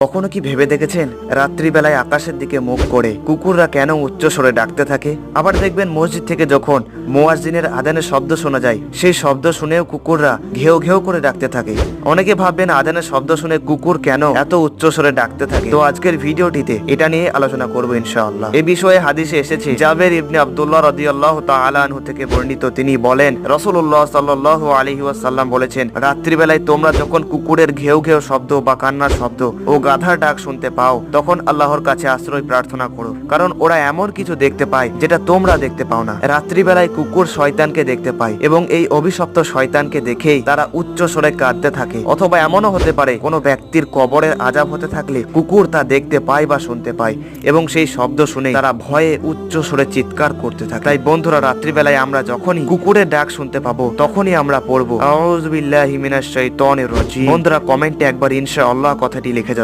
কখনো কি ভেবে দেখেছেন রাত্রিবেলায় আকাশের দিকে মুখ করে কুকুররা কেন উচ্চ স্বরে ডাকতে থাকে? আবার দেখবেন মসজিদ থেকে যখন মুয়াজ্জিনের আজানের শব্দ শোনা যায়, সেই শব্দ শুনেও কুকুররা ঘেউ ঘেউ করে ডাকতে থাকে। অনেকে ভাববেন আজানের শব্দ শুনে কুকুর কেন এত উচ্চ স্বরে ডাকতে থাকে। তো আজকের ভিডিওটিতে এটা নিয়ে আলোচনা করবো ইনশাআল্লাহ। এই বিষয়ে হাদিসে এসেছে, জাবের ইবনে আব্দুল্লাহ রাদিয়াল্লাহু তাআলা আনহু থেকে বর্ণিত, তিনি বলেন রাসূলুল্লাহ সাল্লাল্লাহু আলাইহি ওয়াসাল্লাম বলেছেন, রাত্রিবেলায় তোমরা যখন কুকুরের ঘেউ ঘেউ শব্দ বা কান্নার শব্দ ও গাধার ডাক শুনতে পাও, তখন আল্লাহর কাছে আশ্রয় প্রার্থনা করো, কারণ ওরা এমন কিছু দেখতে পায় যেটা তোমরা দেখতে পাও না। রাত্রিবেলায় কুকুর শয়তানকে দেখতে পায় এবং এই অভিশপ্ত শয়তানকে দেখেই তারা উচ্চ স্বরে কাঁদতে থাকে। অথবা এমনও হতে পারে কোনো ব্যক্তির কবরের আযাব হতে থাকলে কুকুর তা দেখতে পায় বা শুনতে পায় এবং সেই শব্দ শুনে তারা ভয়ে উচ্চ স্বরে চিৎকার করতে থাকে। তাই বন্ধুরা, রাত্রিবেলায় আমরা যখনই কুকুরের ডাক শুনতে পাবো তখনই আমরা পড়বো আউযু বিল্লাহি মিনাশ শাইতানির রাজিম। বন্ধুরা, কমেন্টে একবার ইনশাআল্লাহ কথাটি লিখে যাও।